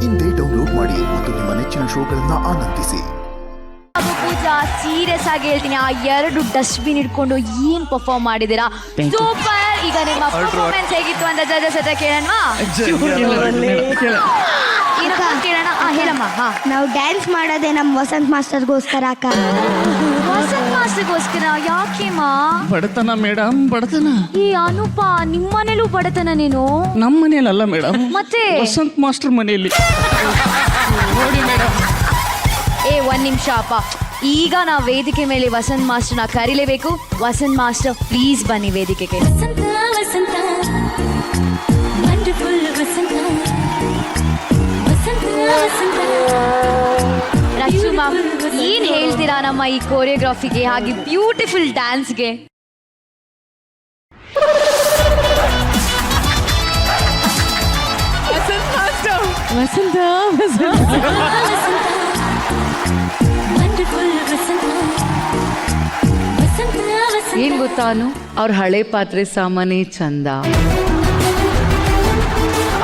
ಇಂದೇ ಡೌನ್ಲೋಡ್ ಮಾಡಿ ಮತ್ತು ನಿಮ್ಮ ನೆಚ್ಚಿನ ಶೋಗಳನ್ನ ಆನಂದಿಸಿ. ಪೂಜಾ, ಸೀರಿಯಸ್ ಆಗಿ ಹೇಳ್ತೀನಿ, ಆ 2 ಡಸ್ಟ್ಬಿನ್ ಇಟ್ಕೊಂಡು ಏನ್ ಪರ್ಫಾರ್ಮ್ ಮಾಡಿದೀರಾ, ಸೂಪರ್. ಈಗ ನಿಮ್ಮ ಪರ್ಫಾರ್ಮೆನ್ಸ್ ಹೇಗಿತ್ತು ಅಂತ ಜಜಸ್ ಹತ್ರ ಕೇಳೋಣ. ಕೇಳೋಣ. ಹೇಳಮ್ಮ. ನಾವು ಡ್ಯಾನ್ಸ್ ಮಾಡೋದೇ ನಮ್ಮ ವಸಂತ್ ಮಾಸ್ಟರ್ಗೋಸ್ಕರ ಅಕ್ಕ. ವಸಂತ್ ಮಾಸ್ಟರ್ಗೋಸ್ಕರ? ಯಾಕೆಮ್ಮ? ಬಡತನ ಮೇಡಮ್, ಬಡತನ. ಈ ಅನುಪ, ನಿಮ್ಮ ಮನೇಲೂ ಬಡತನ ನೀನು? ನಮ್ಮ ಮನೆಯಲ್ಲ ಮೇಡಮ್, ಮತ್ತೆ ವಸಂತ್ ಮಾಸ್ಟರ್ ಮನೆಯಲ್ಲಿ. ನೋಡಿ ಮೇಡಮ್. ಒಂದ್ ನಿಮಿಷ ಅಪ್ಪ, ಈಗ ನಾವು ವೇದಿಕೆ ಮೇಲೆ ವಸಂತ್ ಮಾಸ್ಟರ್ನ ಕರೀಲೇಬೇಕು. ವಸಂತ್ ಮಾಸ್ಟರ್ ಪ್ಲೀಸ್ ಬನ್ನಿ ವೇದಿಕೆಗೆ. ರಕ್ಷು ಮ್ಯಾಮ್, ಏನ್ ಹೇಳ್ತೀರಾ ನಮ್ಮ ಈ ಕೋರಿಯೋಗ್ರಫಿಗೆ ಹಾಗೆ ಬ್ಯೂಟಿಫುಲ್ ಡ್ಯಾನ್ಸ್ಗೆ? ವಸಂತ ಏನ್ ಗೊತ್ತಾನು, ಅವ್ರ ಹಳೆ ಪಾತ್ರೆ ಸಾಮಾನೇ ಚಂದ,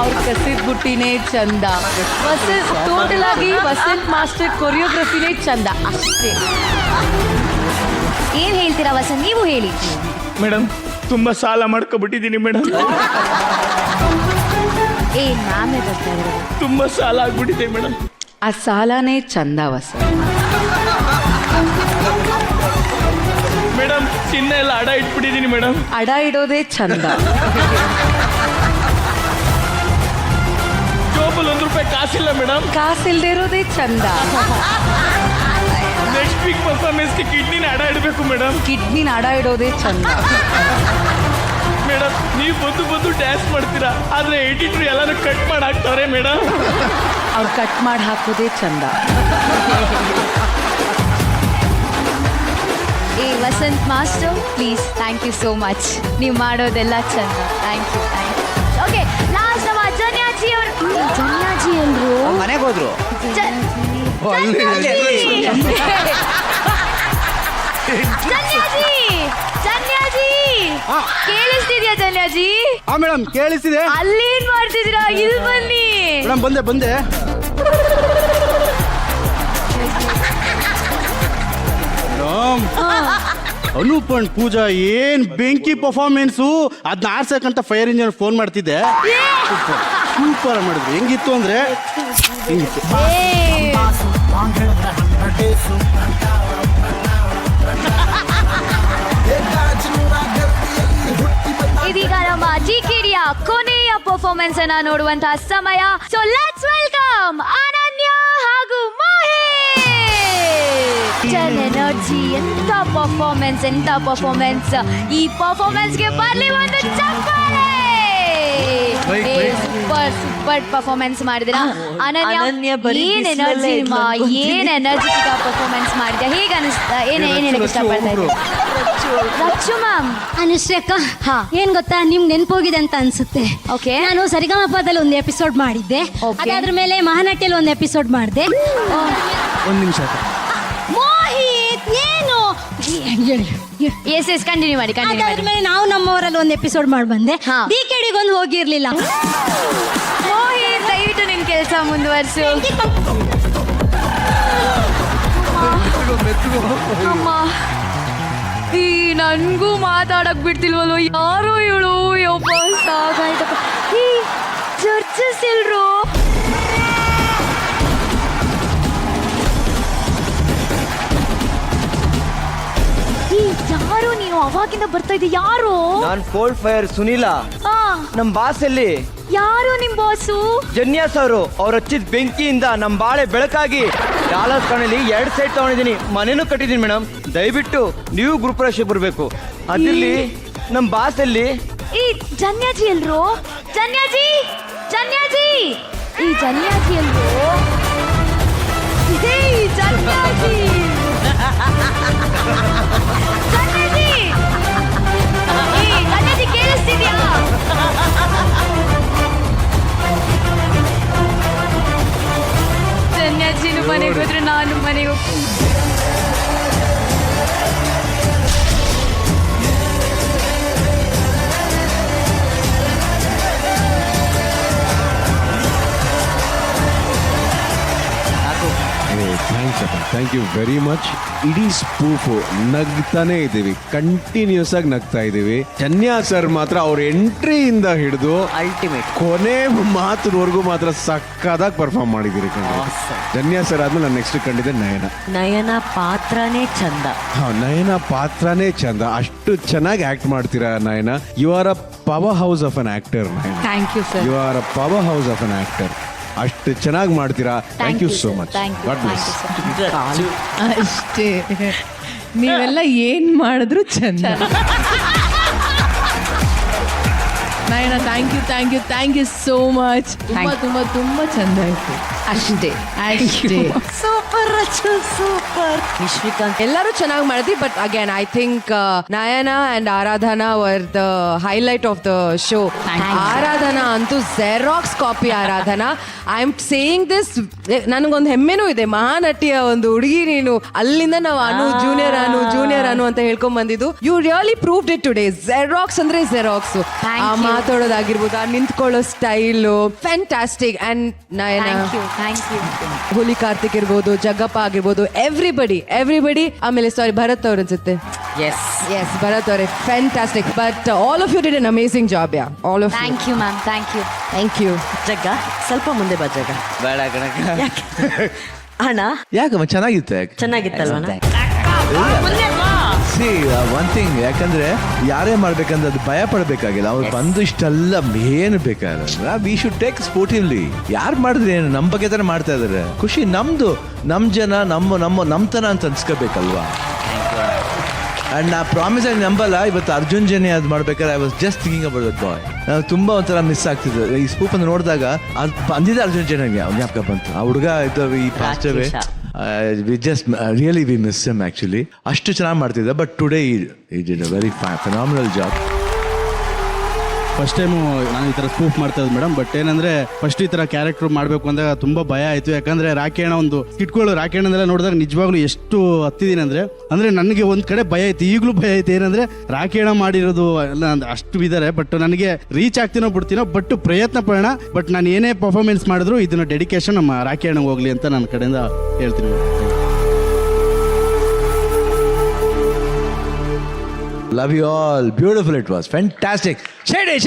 ಅವ್ರ ಕಸಿದ ಬುಟ್ಟಿನೇ ಚಂದ, ಟೋಟಲ್ ಆಗಿ ವಸಂತ್ ಮಾಸ್ಟರ್ ಕೊರಿಯೋಗ್ರಫಿನೇ ಚಂದ ಅಷ್ಟೇ. ಏನ್ ಹೇಳ್ತೀರಾ ವಸಂತ್, ನೀವು ಹೇಳಿ. ಮೇಡಮ್, ತುಂಬಾ ಸಾಲ ಮಾಡ್ಕೊಬಿಟ್ಟಿದ್ದೀನಿ ಮೇಡಮ್. ನಾನೇ ಬರ್ತಾ ಇರೋದು. ತುಂಬಾ ಸಾಲ ಆಗ್ಬಿಟ್ಟಿದೆ ಮೇಡಮ್. ಆ ಸಾಲನೇ ಚಂದ ವಸಂತ್. ಮೇಡಮ್, ಚಿನ್ನ ಎಲ್ಲ ಅಡ ಇಟ್ಬಿಟ್ಟಿದ್ದೀನಿ ಮೇಡಮ್. ಅಡ ಇಡೋದೇ ಚಂದ. ಜೋಬಲ್ ₹1 ಕಾಸಿಲ್ಲ ಮೇಡಮ್. ಕಾಸಿಲ್ದೇ ಇರೋದೇ ಚಂದ. ನೆಕ್ಸ್ಟ್ ವೀಕ್ ಪರ್ಫಾರ್ಮೆನ್ಸ್ಗೆ ಕಿಡ್ನಿನ ಅಡ ಇಡಬೇಕು ಮೇಡಮ್. ಕಿಡ್ನಿನ ಅಡ ಇಡೋದೇ ಚಂದ. ಮೇಡಮ್, ನೀವು ಬಂದು ಡ್ಯಾನ್ಸ್ ಮಾಡ್ತೀರಾ, ಆದ್ರೆ ಎಡಿಟ್ರು ಎಲ್ಲಾನು ಕಟ್ ಮಾಡಿ ಹಾಕ್ತಾರೆ ಮೇಡಮ್. ಅವ್ರು ಕಟ್ ಮಾಡಿ ಹಾಕೋದೇ ಚಂದ. Vasanth master please, thank you so much. ನೀವು ಮಾಡೋದೆಲ್ಲ ಚಂದ. Thank you. ಓಕೆ, ಲಾಸ್ಟ್ ನಮ್ಮ ಜನ್ಯಾಜಿ ಅವರು. ಜನ್ಯಾಜಿ ಅಂದ್ರು ಮನೆಗೆ ಹೋದ್ರು. ಜನ್ಯಾಜಿ ಕೇಳಿಸ್ತಿದ್ಯಾ ಜನ್ಯಾಜಿ? ಮೇಡಮ್ ಕೇಳಿಸಿದೆ. ಅಲ್ಲೇನ್ ಮಾಡ್ತಿದ್ದೀರಾ? ಇಲ್ಲಿ ಬನ್ನಿ ಮೇಡಮ್. ಬಂದೆ. ಅನೂಪ್ ಅಂಡ್ ಪೂಜಾ ಏನ್ ಬೆಂಕಿ ಪರ್ಫಾರ್ಮೆನ್ಸು. ಅದನ್ನ ಆರ್ಸಕ್ಕಂತ ಫೈರ್ ಇಂಜಿನಿಯರ್ ಫೋನ್ ಮಾಡ್ತಿದ್ದೆ. ಸೂಪರ್ ಮಾಡಿದ್ರು. ಹೆಂಗಿತ್ತು ಅಂದ್ರೆ ಹಿಂಗಿತ್ತು. ಇದೀಗ ನಮ್ಮ ಜಿಕಿರಿಯ ಕೊನೆಯ ಪರ್ಫಾರ್ಮೆನ್ಸ್ ಅನ್ನ ನೋಡುವಂತಹ ಸಮಯ. ಸೊ ಲೆಟ್ಸ್ ವೆಲ್ಕಮ್ ಅನನ್ಯ ಹಾಗೂ ಮಹೇಶ್. ಎನರ್ಜಿ, ಎಂತ ಪರ್ಫಾರ್ಮೆನ್ಸ್. ಈ ಪರ್ಫಾರ್ಮೆನ್ಸ್ಗೆ ಬರ್ಲಿ ಒಂದು ಚಪ್ಪಾಳೆ. ಸೂಪರ್ ಪರ್ಫಾರ್ಮೆನ್ಸ್ ಮಾಡಿದಿರಾ ಅನನ್ಯ. ಏನ್ ಎನರ್ಜಿ ಪರ್ಫಾರ್ಮೆನ್ಸ್ ಮಾಡಿದ್ಯಾ? ಹೇಗೆ ಅನಿಸ್ತಾ? ಏನ್ ಹೇಳಕ್ ಇಷ್ಟಪಡ್ತಾ ಇದ್ದೀರಾ? ರಕ್ಷು ಮ್ಯಾಮ್. ಅನುಶ್ರೇಖ, ಏನ್ ಗೊತ್ತಾ, ನಿಮ್ಗೆ ನೆನ್ಪೋಗಿದೆ ಅಂತ ಅನ್ಸುತ್ತೆ. ಓಕೆ, ನಾನು ಸರಿಗಮಪದಲ್ಲಿ ಒಂದು ಎಪಿಸೋಡ್ ಮಾಡಿದ್ದೆ. ಅದಾದ್ರ ಮೇಲೆ ಮಹಾನಟಿಯಲ್ಲಿ ಒಂದು ಎಪಿಸೋಡ್ ಮಾಡಿದೆ. ಒಂದ್ ನಿಮಿಷ. ಮೋಹಿತ್, ಏನು ಎಸ್ ಕಂಟಿನ್ಯೂ ಮಾಡಿ. ಅದಾದ್ಮೇಲೆ ನಾವು ನಮ್ಮವರಲ್ಲಿ ಒಂದು ಎಪಿಸೋಡ್ ಮಾಡಿ ಬಂದೆ. ಡಿಕೆಡಿಗೊಂದು ಹೋಗಿರ್ಲಿಲ್ಲ. ಮೋಹಿತ್, ದಯವಿಟ್ಟು ನಿನ್ ಕೆಲಸ ಮುಂದುವರ್ಸು. ಅಮ್ಮ, ಈ ನನ್ಗೂ ಮಾತಾಡಕ್ ಬಿಡ್ತಿಲ್ವಲ್ವ, ಯಾರೋ ಇವಳು. ಯಪ್ಪ, ಸಾಕಾಯ್ತಪ್ಪ. ಈ ಚರ್ಚಸ್ ಎಲ್ರು? ಯಾರು ನೀನು? ಅವಾಗಿಂದ ಬರ್ತಾ ಇದ್ದೆ. ಯಾರು? ನಾನ್ ಕೋಲ್ಡ್ ಫೈರ್ ಸುನೀಲ. ನಮ್ ಬಾಸ್ ಎಲ್ಲಿ? ಯಾರು ನಿಮ್ ಬಾಸು? ಜನ್ಯಾಸ್ ಅವರು. ಅವ್ರು ಹಚ್ಚಿದ ಬೆಂಕಿಯಿಂದ ನಮ್ ಬಾಳೆ ಬೆಳಕಾಗಿ ಡಾಲರ್ಸ್ ಕಾಣಲಿ 2 ಸೈಡ್ ತಗೊಂಡಿದ್ದೀನಿ. ಮನೇನು ಕಟ್ಟಿದೀನಿ ಮೇಡಮ್. ದಯವಿಟ್ಟು ನೀವು ಗ್ರೂಪ್ ರಶ್ ಬರ್ಬೇಕು. ಅದಿರ್ಲಿ, ನಮ್ ಬಾಸ್ ಎಲ್ಲಿ? ಈ ಜನ್ಯಾಜಿ ಎಲ್ರು? ಜನ್ಯಾಜಿ ಈ ಜನ್ಯಾಜಿ ಎಲ್ರು? ಇದೇ ಜನ್ಯಾಜಿ. ಜನ್ಯಾಜಿ ಕೇಳಿಸ್ತಿದ್ಯಾ? ಜನ್ಯಾಜಿನು ಮನೆಗೆ ಹೋದ್ರೆ ನಾನು ಮನೆಗೆ ಹೋಗ್ತೀನಿ. Thank you very much. ಇಡೀ ಸ್ಪೂಫು ನಗ್ತಾನೆ ಇದ್ದೀವಿ, ಕಂಟಿನ್ಯೂಸ್ ಆಗಿ ನಗ್ತಾ ಇದ್ದೀವಿ. ಜನ್ಯಾ ಸರ್ ಮಾತ್ರ ಅವ್ರ ಎಂಟ್ರಿಯಿಂದ ಹಿಡಿದು ಅಲ್ಟಿಮೇಟ್ ಕೊನೆ ಮಾತುವರೆಗೂ ಮಾತ್ರ ಸಕ್ಕದಾಗಿ ಪರ್ಫಾರ್ಮ್ ಮಾಡಿದ್ದೀರಿ. ಜನ್ಯಾ ಸರ್ ಆದ್ಮೇಲೆ ನಾನು ನೆಕ್ಸ್ಟ್ ಕಂಡಿದ್ದೆ ನಯನ ಪಾತ್ರನೇ ಚಂದ. ನಯನ ಪಾತ್ರನೇ ಚಂದ. ಅಷ್ಟು ಚೆನ್ನಾಗಿ ಆಕ್ಟ್ ಮಾಡ್ತೀರಾ Nayana. You are a powerhouse of an actor. Thank you sir. You are a powerhouse of an actor. ಅಷ್ಟು ಚೆನ್ನಾಗಿ ಮಾಡ್ತೀರಾ. Thank you so much. God bless. ಅಷ್ಟೇ, ನೀವೆಲ್ಲ ಏನ್ ಮಾಡಿದ್ರು ಚಂದ. Nayana thank you so much. ತುಂಬಾ ಚಂದ ಆಯ್ತು. ಅಷ್ಟೇ ಸೂಪರ್ ಸೂಪರ್. ನಿಶ್ವಿಕಾಂತ್ ಎಲ್ಲರೂ ಚೆನ್ನಾಗಿ ಮಾಡಿದ್ವಿ. But again I think Nayana and Aradhana were the highlight of the show. Aradhana ಅಂತೂ xerox copy. Aradhana, I am saying this, ನನಗೊಂದು ಹೆಮ್ಮೆನೂ ಇದೆ. ಮಹಾನಟಿಯ ಒಂದು ಹುಡುಗಿ ನೀನು. ಅಲ್ಲಿಂದ ನಾವು ಜೂನಿಯರ್ ಅನು ಅಂತ ಹೇಳ್ಕೊಂಡ್ ಬಂದಿದ್ದು. You really proved it today. Xerox ಅಂದ್ರೆ ಜೆರಾಕ್ಸ್. ಆ ಮಾತಾಡೋದಾಗಿರ್ಬೋದು, ಆ ನಿಂತ್ಕೊಳ್ಳೋ ಸ್ಟೈಲು ಫ್ಯಾಂಟಾಸ್ಟಿಕ್. ಅಂಡ್ ನಯನ, ಹುಲಿ ಕಾರ್ತಿಕ್ ಇರ್ಬೋದು, ಜಗ್ಗಪ್ಪ ಆಗಿರ್ಬೋದು, ಎವ್ರಿಬಡಿ. ಆಮೇಲೆ ಸಾರಿ, ಭರತ್ ಅವ್ರ ಅನ್ಸುತ್ತೆ. ಎಸ್ ಭರತ್ ಅವರೇ fantastic. But all of you did an amazing job. All of thank you ma'am, thank you. Jagga ಸ್ವಲ್ಪ ಮುಂದೆ ಬಾ. ಜಗ್ಗ ಬೇಡ ಕಣಕ. ಅಣ್ಣ ಯಾಕಮ್ಮ ಚೆನ್ನಾಗಿತ್ತಲ್ವ? ಸಿ ಒನ್ ಥಿಂಗ್, ಯಾಕಂದ್ರೆ ಯಾರೇ ಮಾಡ್ಬೇಕಂದ್ರೆ ಅದು ಭಯ ಪಡಬೇಕಾಗಿಲ್ಲ. ಅವ್ರು ಬಂದು ಇಷ್ಟೆಲ್ಲ ಏನು ಬೇಕಾದ್ರೆ ವಿ ಶುಡ್ ಟೇಕ್ ಸ್ಪೋರ್ಟಿವ್ಲಿ. ಯಾರು ಮಾಡಿದ್ರೆ ಏನು, ನಮ್ಮ ಬಗ್ಗೆ ತಾನೇ ಮಾಡ್ತಾ ಇದಾರೆ. ಖುಷಿ ನಮ್ದು, ನಮ್ಮ ಜನ, ನಮ್ಮತನ ಅಂತ ಅನ್ಸ್ಕೋಬೇಕಲ್ವಾ. ಅಂಡ್ ನಾ ಪ್ರಾಮಿಸ್ ಆಗಿ ನಂಬಲ್ಲ. ಇವತ್ತು ಅರ್ಜುನ್ ಜನಿ ಅದು ಮಾಡ್ಬೇಕಾದ್ರೆ I was just thinking about that boy. ನಾವು ತುಂಬಾ ಒಂಥರ ಮಿಸ್ ಆಗ್ತಿದ್ದೆ. ಈ ಸ್ಪೂಪ್ ಅಂತ ನೋಡಿದಾಗ ಅದು ಬಂದಿದೆ ಅರ್ಜುನ್ ಜನಿಗೆ ಜ್ಞಾಪಕ ಬಂತು. ಆ ಹುಡುಗ ಇದ್ದವು he passed away. We just really we miss him actually. ಅಷ್ಟು ಚೆನ್ನಾಗಿ ಮಾಡ್ತಿದ್ದೆ. But today he did a very phenomenal job. First time ನಾನು ಈ ಥರ ಸ್ಪೂಫ್ ಮಾಡ್ತಾ ಇದ್ದೆ ಮೇಡಮ್. ಬಟ್ ಏನಂದರೆ ಫಸ್ಟ್ ಈ ಥರ ಕ್ಯಾರೆಕ್ಟರ್ ಮಾಡಬೇಕು ಅಂದಾಗ ತುಂಬ ಭಯ ಆಯಿತು. ಯಾಕಂದರೆ ರಾಕೇಣ ಒಂದು ಸ್ಕಿಟ್ಗಳು ರಾಕೇಣದೆಲ್ಲ ನೋಡಿದಾಗ ನಿಜವಾಗ್ಲೂ ಎಷ್ಟು ಹತ್ತಿದ್ದೀನಿ ಅಂದರೆ ನನಗೆ ಒಂದು ಕಡೆ ಭಯ ಐತಿ, ಈಗಲೂ ಭಯ ಐತಿ. ಏನಂದರೆ ರಾಕೇಣ ಮಾಡಿರೋದು ಎಲ್ಲ ಅಷ್ಟು ಇದ್ದಾರೆ. ಬಟ್ ನನಗೆ ರೀಚ್ ಆಗ್ತೀನೋ ಬಿಡ್ತೀನೋ, ಬಟ್ ಪ್ರಯತ್ನ ಪಡೋಣ. ಬಟ್ ನಾನು ಏನೇ ಪರ್ಫಾರ್ಮೆನ್ಸ್ ಮಾಡಿದ್ರು ಇದನ್ನು ಡೆಡಿಕೇಶನ್ ನಮ್ಮ ರಾಕೇಣಗೆ ಹೋಗಲಿ ಅಂತ ನನ್ನ ಕಡೆಯಿಂದ ಹೇಳ್ತೀನಿ. Love you all. Beautiful it was. Fantastic. Shady.